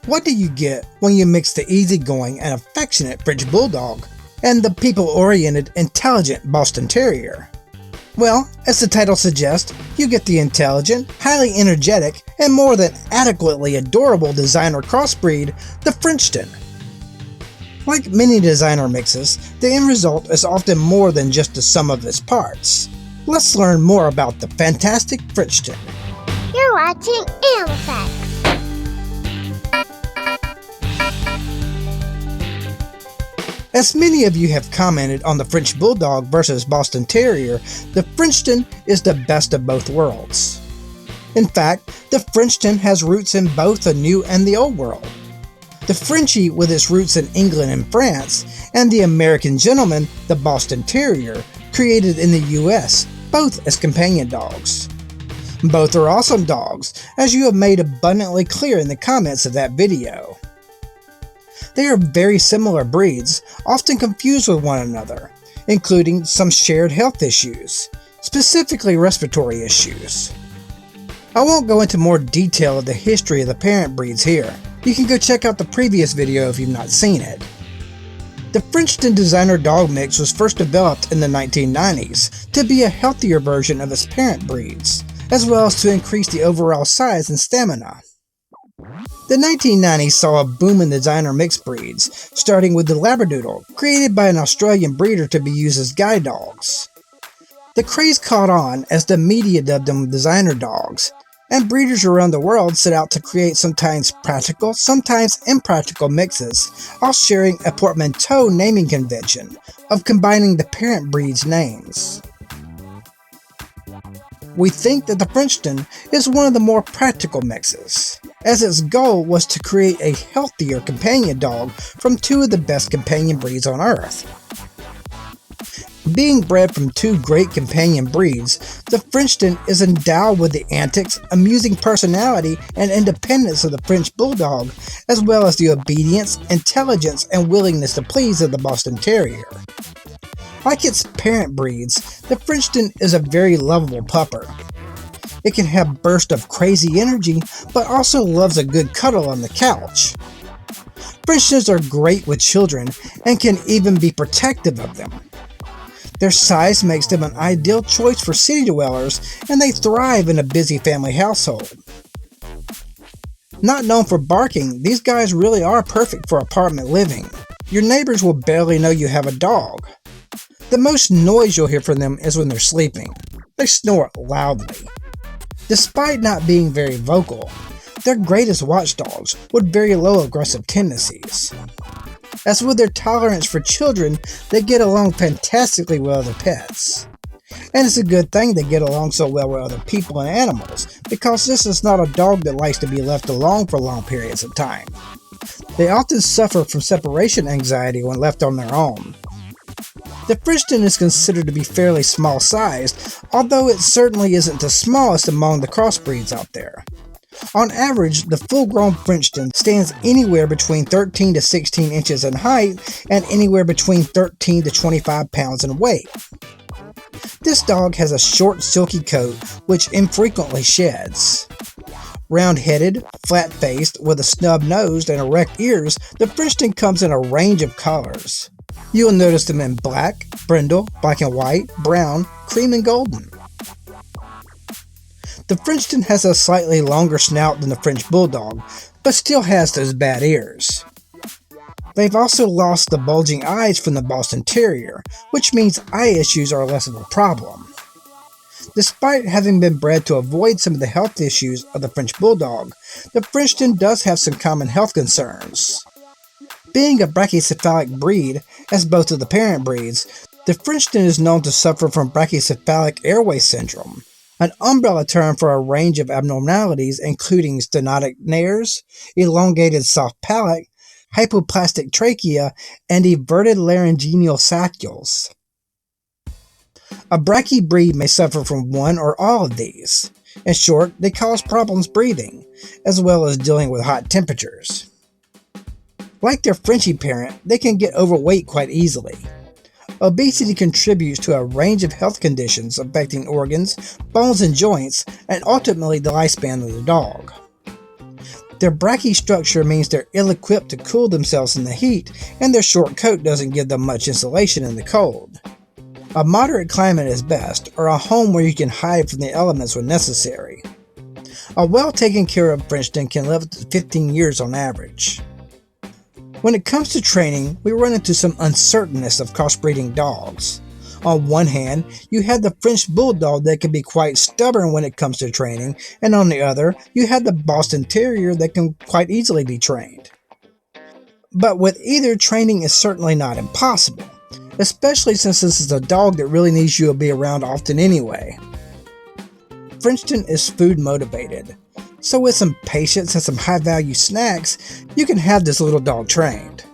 What do you get when you mix the easygoing and affectionate French Bulldog and the people-oriented, intelligent Boston Terrier? Well, as the title suggests, you get the intelligent, highly energetic, and more than adequately adorable designer crossbreed, the Frenchton. Like many designer mixes, the end result is often more than just the sum of its parts. Let's learn more about the fantastic Frenchton. You're watching Animal Facts. As many of you have commented on the French Bulldog versus Boston Terrier, the Frenchton is the best of both worlds. In fact, the Frenchton has roots in both the New and the Old World. The Frenchie with its roots in England and France, and the American gentleman, the Boston Terrier, created in the US, both as companion dogs. Both are awesome dogs, as you have made abundantly clear in the comments of that video. They are very similar breeds, often confused with one another, including some shared health issues, specifically respiratory issues. I won't go into more detail of the history of the parent breeds here. You can go check out the previous video if you've not seen it. The Frenchton designer dog mix was first developed in the 1990s to be a healthier version of its parent breeds, as well as to increase the overall size and stamina. The 1990s saw a boom in designer mixed breeds, starting with the Labradoodle, created by an Australian breeder to be used as guide dogs. The craze caught on as the media dubbed them designer dogs, and breeders around the world set out to create sometimes practical, sometimes impractical mixes, all sharing a portmanteau naming convention of combining the parent breed's names. We think that the Frenchton is one of the more practical mixes, as its goal was to create a healthier companion dog from two of the best companion breeds on Earth. Being bred from two great companion breeds, the Frenchton is endowed with the antics, amusing personality, and independence of the French Bulldog, as well as the obedience, intelligence, and willingness to please of the Boston Terrier. Like its parent breeds, the Frenchton is a very lovable pupper. It can have bursts of crazy energy, but also loves a good cuddle on the couch. Frenchtons are great with children and can even be protective of them. Their size makes them an ideal choice for city dwellers, and they thrive in a busy family household. Not known for barking, these guys really are perfect for apartment living. Your neighbors will barely know you have a dog. The most noise you'll hear from them is when they're sleeping. They snore loudly. Despite not being very vocal, they're great as watchdogs with very low aggressive tendencies. As with their tolerance for children, they get along fantastically with other pets. And it's a good thing they get along so well with other people and animals, because this is not a dog that likes to be left alone for long periods of time. They often suffer from separation anxiety when left on their own. The Frenchton is considered to be fairly small-sized, although it certainly isn't the smallest among the crossbreeds out there. On average, the full-grown Frenchton stands anywhere between 13 to 16 inches in height and anywhere between 13 to 25 pounds in weight. This dog has a short, silky coat which infrequently sheds. Round-headed, flat-faced, with a snub-nosed and erect ears, the Frenchton comes in a range of colors. You'll notice them in black, brindle, black and white, brown, cream, and golden. The Frenchton has a slightly longer snout than the French Bulldog, but still has those bad ears. They've also lost the bulging eyes from the Boston Terrier, which means eye issues are less of a problem. Despite having been bred to avoid some of the health issues of the French Bulldog, the Frenchton does have some common health concerns. Being a brachycephalic breed, as both of the parent breeds, the Frenchton is known to suffer from brachycephalic airway syndrome, an umbrella term for a range of abnormalities including stenotic nares, elongated soft palate, hypoplastic trachea, and everted laryngeal saccules. A brachy breed may suffer from one or all of these. In short, they cause problems breathing, as well as dealing with hot temperatures. Like their Frenchie parent, they can get overweight quite easily. Obesity contributes to a range of health conditions affecting organs, bones and joints, and ultimately the lifespan of the dog. Their brachy structure means they're ill-equipped to cool themselves in the heat, and their short coat doesn't give them much insulation in the cold. A moderate climate is best, or a home where you can hide from the elements when necessary. A well taken care of Frenchton can live up to 15 years on average. When it comes to training, we run into some uncertainness of crossbreeding dogs. On one hand, you have the French Bulldog that can be quite stubborn when it comes to training, and on the other, you have the Boston Terrier that can quite easily be trained. But with either, training is certainly not impossible, especially since this is a dog that really needs you to be around often anyway. Frenchton is food motivated, so with some patience and some high value snacks, you can have this little dog trained.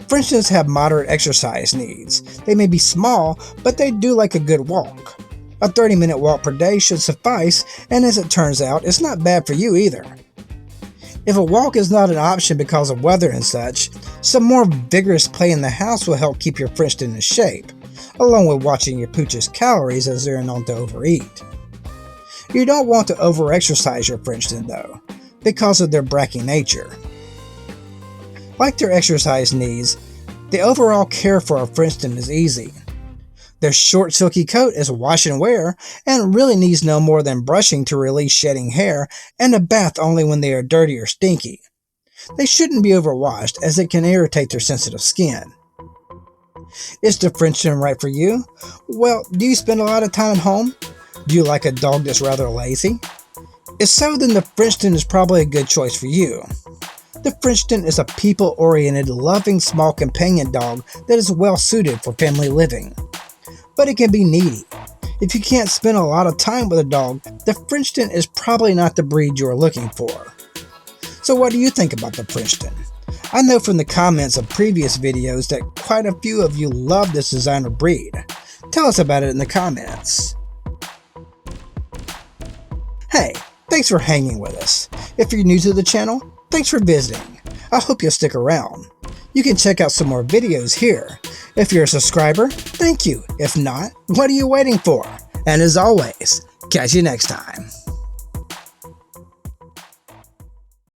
Frenchtons have moderate exercise needs. They may be small, but they do like a good walk. A 30-minute walk per day should suffice, and as it turns out, it's not bad for you either. If a walk is not an option because of weather and such, some more vigorous play in the house will help keep your Frenchton in shape, along with watching your pooch's calories as they're known to overeat. You don't want to overexercise your Frenchton though, because of their brachy nature. Like their exercise needs, the overall care for a Frenchton is easy. Their short silky coat is wash and wear, and really needs no more than brushing to release shedding hair, and a bath only when they are dirty or stinky. They shouldn't be overwashed, as it can irritate their sensitive skin. Is the Frenchton right for you? Well, do you spend a lot of time at home? Do you like a dog that's rather lazy? If so, then the Frenchton is probably a good choice for you. The Frenchton is a people-oriented, loving small companion dog that is well suited for family living. But it can be needy. If you can't spend a lot of time with a dog, the Frenchton is probably not the breed you are looking for. So what do you think about the Frenchton? I know from the comments of previous videos that quite a few of you love this designer breed. Tell us about it in the comments. Hey, thanks for hanging with us. If you're new to the channel, thanks for visiting. I hope you'll stick around. You can check out some more videos here. If you're a subscriber, thank you. If not, what are you waiting for? And as always, catch you next time.